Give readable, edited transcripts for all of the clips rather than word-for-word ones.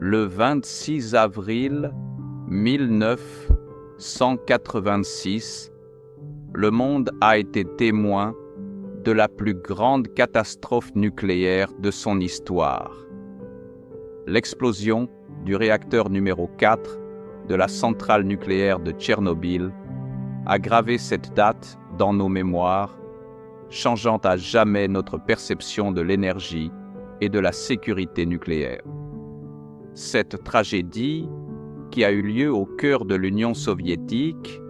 Le 26 avril 1986, le monde a été témoin de la plus grande catastrophe nucléaire de son histoire. L'explosion du réacteur numéro 4 de la centrale nucléaire de Tchernobyl a gravé cette date dans nos mémoires, changeant à jamais notre perception de l'énergie et de la sécurité nucléaire. Cette tragédie, qui a eu lieu au cœur de l'Union soviétique,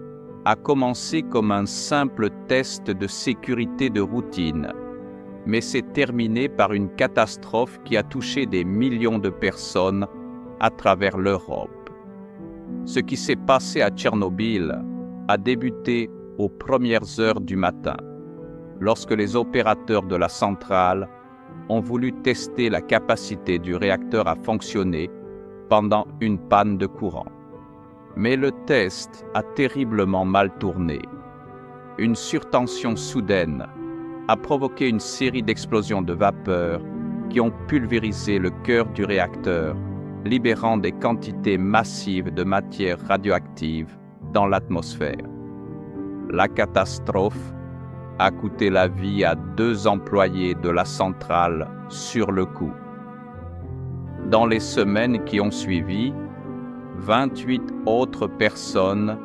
a commencé comme un simple test de sécurité de routine, mais s'est terminé par une catastrophe qui a touché des millions de personnes à travers l'Europe. Ce qui s'est passé à Tchernobyl a débuté aux premières heures du matin, lorsque les opérateurs de la centrale ont voulu tester la capacité du réacteur à fonctionner pendant une panne de courant. Mais le test a terriblement mal tourné. Une surtension soudaine a provoqué une série d'explosions de vapeur qui ont pulvérisé le cœur du réacteur, libérant des quantités massives de matière radioactive dans l'atmosphère. La catastrophe a coûté la vie à 2 employés de la centrale sur le coup. Dans les semaines qui ont suivi, 28 autres personnes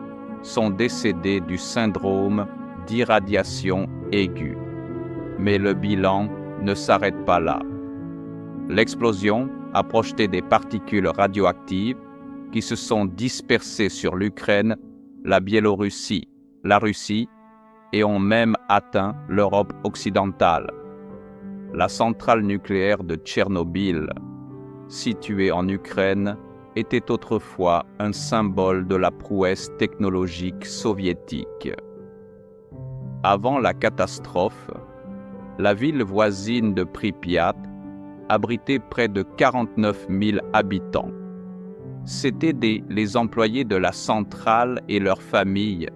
sont décédées du syndrome d'irradiation aiguë. Mais le bilan ne s'arrête pas là. L'explosion a projeté des particules radioactives qui se sont dispersées sur l'Ukraine, la Biélorussie, la Russie et ont même atteint l'Europe occidentale. La centrale nucléaire de Tchernobyl, située en Ukraine, était autrefois un symbole de la prouesse technologique soviétique. Avant la catastrophe, la ville voisine de Pripyat abritait près de 49 000 habitants. C'étaient les employés de la centrale et leurs familles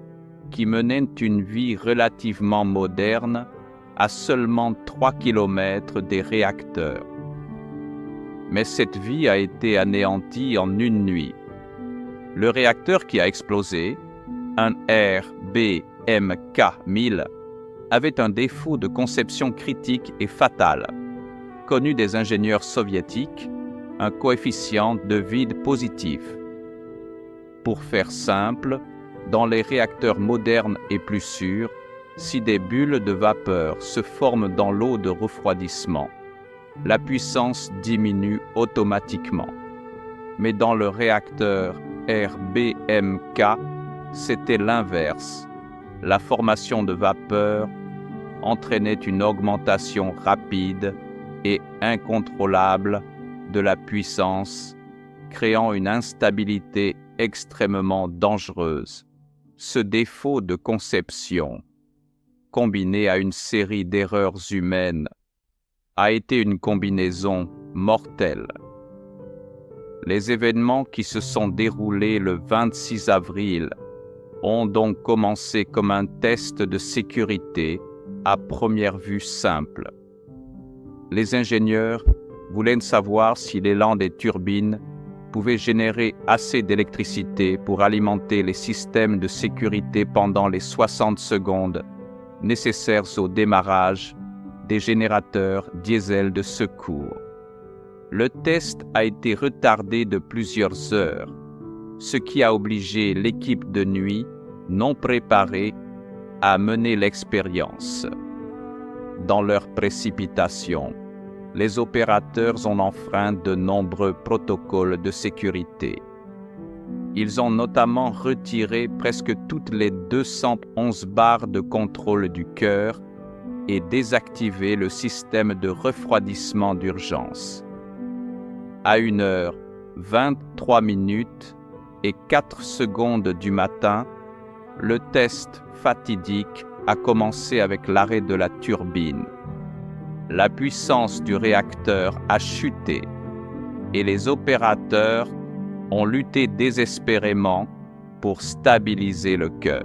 qui menaient une vie relativement moderne à seulement 3 kilomètres des réacteurs. Mais cette vie a été anéantie en une nuit. Le réacteur qui a explosé, un RBMK-1000, avait un défaut de conception critique et fatal, connu des ingénieurs soviétiques, un coefficient de vide positif. Pour faire simple, dans les réacteurs modernes et plus sûrs, si des bulles de vapeur se forment dans l'eau de refroidissement, la puissance diminue automatiquement. Mais dans le réacteur RBMK, c'était l'inverse. La formation de vapeur entraînait une augmentation rapide et incontrôlable de la puissance, créant une instabilité extrêmement dangereuse. Ce défaut de conception, combiné à une série d'erreurs humaines, a été une combinaison mortelle. Les événements qui se sont déroulés le 26 avril ont donc commencé comme un test de sécurité à première vue simple. Les ingénieurs voulaient savoir si l'élan des turbines pouvait générer assez d'électricité pour alimenter les systèmes de sécurité pendant les 60 secondes nécessaires au démarrage des générateurs diesel de secours. Le test a été retardé de plusieurs heures, ce qui a obligé l'équipe de nuit non préparée à mener l'expérience. Dans leur précipitation, les opérateurs ont enfreint de nombreux protocoles de sécurité. Ils ont notamment retiré presque toutes les 211 barres de contrôle du cœur et désactivé le système de refroidissement d'urgence. À 1h23 et 4 secondes du matin, le test fatidique a commencé avec l'arrêt de la turbine. La puissance du réacteur a chuté et les opérateurs ont lutté désespérément pour stabiliser le cœur.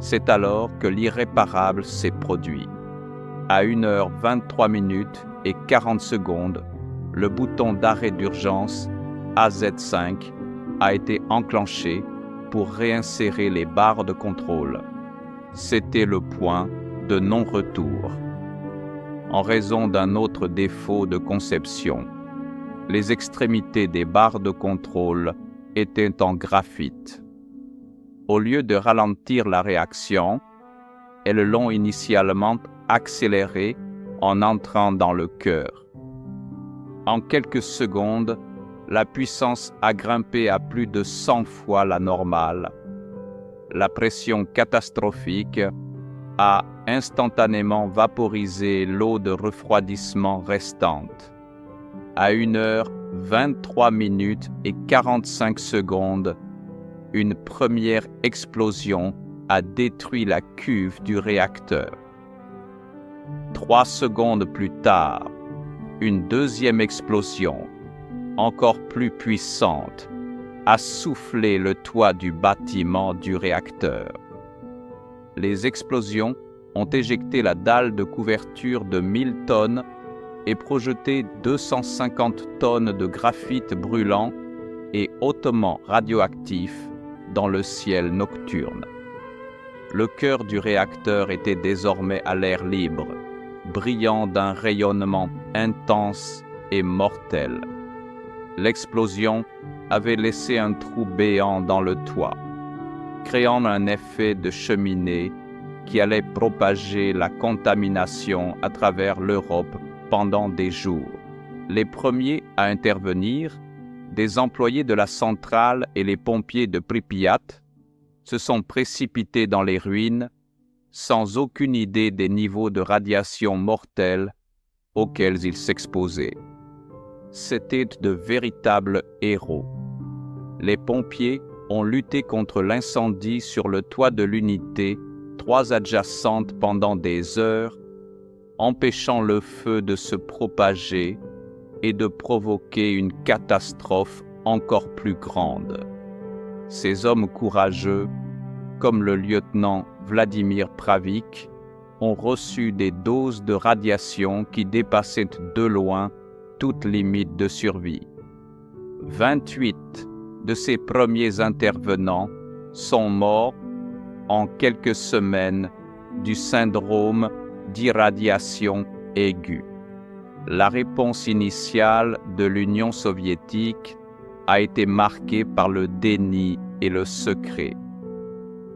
C'est alors que l'irréparable s'est produit. À 1h23 et 40 secondes, le bouton d'arrêt d'urgence AZ5 a été enclenché pour réinsérer les barres de contrôle. C'était le point de non-retour. En raison d'un autre défaut de conception, les extrémités des barres de contrôle étaient en graphite. Au lieu de ralentir la réaction, elles l'ont initialement accélérée en entrant dans le cœur. En quelques secondes, la puissance a grimpé à plus de 100 fois la normale. La pression catastrophique a instantanément vaporisé l'eau de refroidissement restante. À 1h23 et 45 secondes, une première explosion a détruit la cuve du réacteur. 3 secondes plus tard, une deuxième explosion, encore plus puissante, a soufflé le toit du bâtiment du réacteur. Les explosions ont éjecté la dalle de couverture de 1000 tonnes et projeté 250 tonnes de graphite brûlant et hautement radioactif dans le ciel nocturne. Le cœur du réacteur était désormais à l'air libre, brillant d'un rayonnement intense et mortel. L'explosion avait laissé un trou béant dans le toit, créant un effet de cheminée qui allait propager la contamination à travers l'Europe pendant des jours. Les premiers à intervenir, des employés de la centrale et les pompiers de Pripyat, se sont précipités dans les ruines sans aucune idée des niveaux de radiation mortelle auxquels ils s'exposaient. C'étaient de véritables héros. Les pompiers ont lutté contre l'incendie sur le toit de l'unité 3 adjacente pendant des heures, empêchant le feu de se propager et de provoquer une catastrophe encore plus grande. Ces hommes courageux, comme le lieutenant Vladimir Pravik, ont reçu des doses de radiation qui dépassaient de loin toute limite de survie. 28 de ces premiers intervenants sont morts en quelques semaines du syndrome d'irradiation aiguë. La réponse initiale de l'Union soviétique a été marquée par le déni et le secret.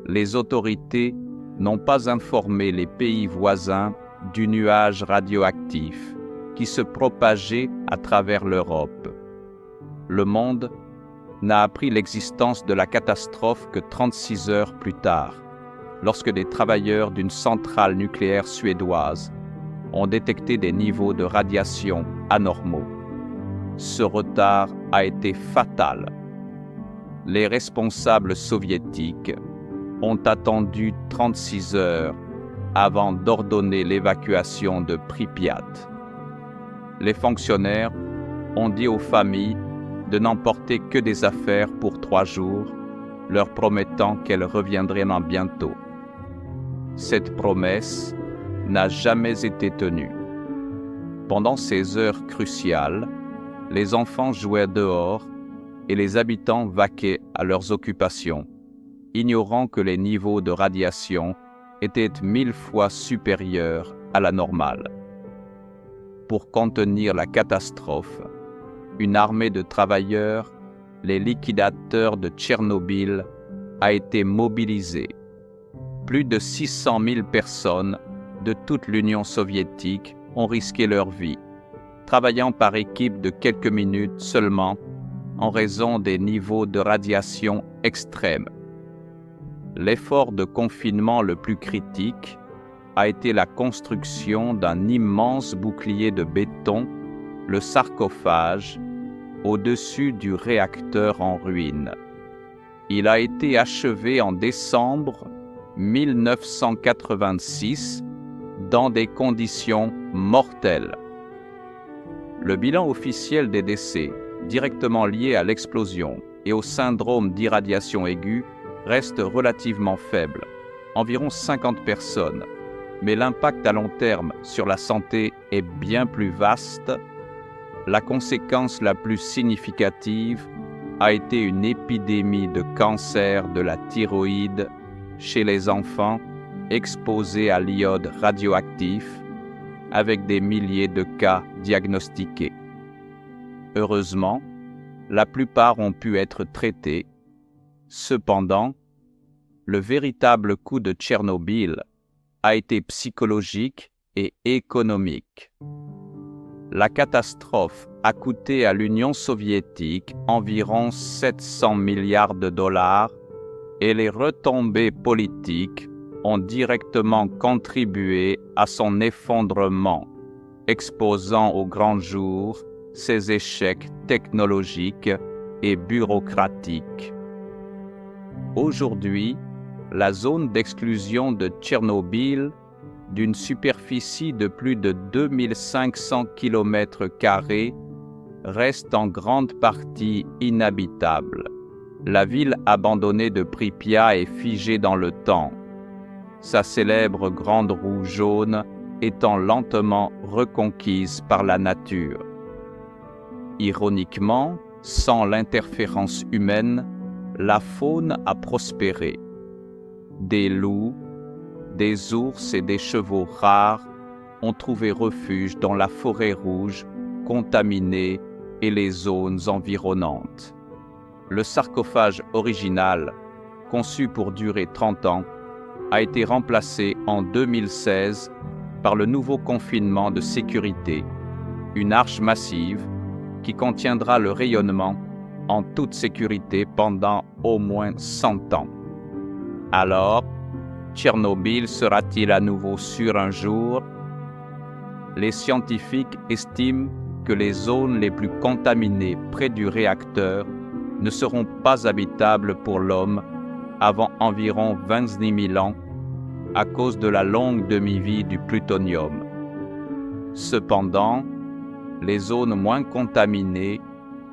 Les autorités n'ont pas informé les pays voisins du nuage radioactif qui se propageait à travers l'Europe. Le monde n'a appris l'existence de la catastrophe que 36 heures plus tard, lorsque des travailleurs d'une centrale nucléaire suédoise ont détecté des niveaux de radiation anormaux. Ce retard a été fatal. Les responsables soviétiques ont attendu 36 heures avant d'ordonner l'évacuation de Pripyat. Les fonctionnaires ont dit aux familles de n'emporter que des affaires pour 3 jours, leur promettant qu'elles reviendraient bientôt. Cette promesse n'a jamais été tenue. Pendant ces heures cruciales, les enfants jouaient dehors et les habitants vaquaient à leurs occupations, ignorant que les niveaux de radiation étaient 1000 fois supérieurs à la normale. Pour contenir la catastrophe, une armée de travailleurs, les liquidateurs de Tchernobyl, a été mobilisée. Plus de 600 000 personnes de toute l'Union soviétique ont risqué leur vie, travaillant par équipe de quelques minutes seulement en raison des niveaux de radiation extrêmes. L'effort de confinement le plus critique a été la construction d'un immense bouclier de béton, le sarcophage, au-dessus du réacteur en ruine. Il a été achevé en décembre 1986 dans des conditions mortelles. Le bilan officiel des décès directement liés à l'explosion et au syndrome d'irradiation aiguë reste relativement faible, environ 50 personnes, mais l'impact à long terme sur la santé est bien plus vaste. La conséquence la plus significative a été une épidémie de cancer de la thyroïde chez les enfants exposés à l'iode radioactif, avec des milliers de cas diagnostiqués. Heureusement, la plupart ont pu être traités. Cependant, le véritable coup de Tchernobyl a été psychologique et économique. La catastrophe a coûté à l'Union soviétique environ 700 milliards de dollars et les retombées politiques ont directement contribué à son effondrement, exposant au grand jour ses échecs technologiques et bureaucratiques. Aujourd'hui, la zone d'exclusion de Tchernobyl, d'une superficie de plus de 2500 km², reste en grande partie inhabitable. La ville abandonnée de Pripyat est figée dans le temps, sa célèbre grande roue jaune étant lentement reconquise par la nature. Ironiquement, sans l'interférence humaine, la faune a prospéré. Des loups, des ours et des chevaux rares ont trouvé refuge dans la forêt rouge contaminée et les zones environnantes. Le sarcophage original, conçu pour durer 30 ans, a été remplacé en 2016 par le nouveau confinement de sécurité, une arche massive qui contiendra le rayonnement en toute sécurité pendant au moins 100 ans. Alors, Tchernobyl sera-t-il à nouveau sûr un jour? Les scientifiques estiment que les zones les plus contaminées près du réacteur ne seront pas habitables pour l'homme avant environ 26 000 ans à cause de la longue demi-vie du plutonium. Cependant, les zones moins contaminées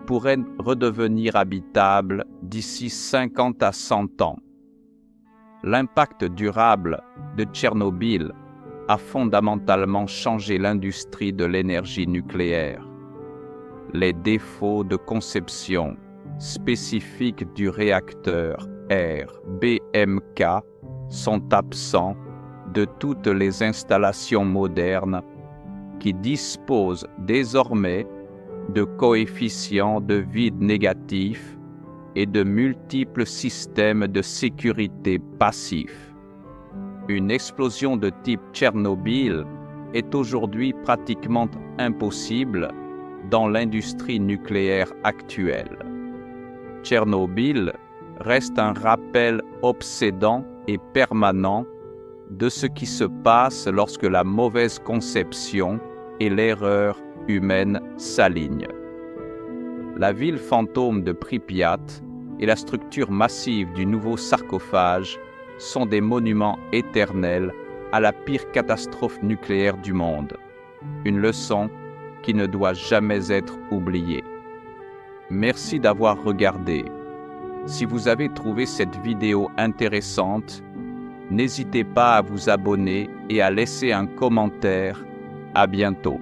pourraient redevenir habitables d'ici 50 à 100 ans. L'impact durable de Tchernobyl a fondamentalement changé l'industrie de l'énergie nucléaire. Les défauts de conception spécifiques du réacteur RBMK sont absents de toutes les installations modernes qui disposent désormais de coefficients de vide négatifs et de multiples systèmes de sécurité passifs. Une explosion de type Tchernobyl est aujourd'hui pratiquement impossible dans l'industrie nucléaire actuelle. Tchernobyl reste un rappel obsédant et permanent de ce qui se passe lorsque la mauvaise conception et l'erreur humaine s'alignent. La ville fantôme de Pripyat et la structure massive du nouveau sarcophage sont des monuments éternels à la pire catastrophe nucléaire du monde. Une leçon qui ne doit jamais être oubliée. Merci d'avoir regardé. Si vous avez trouvé cette vidéo intéressante, n'hésitez pas à vous abonner et à laisser un commentaire. À bientôt.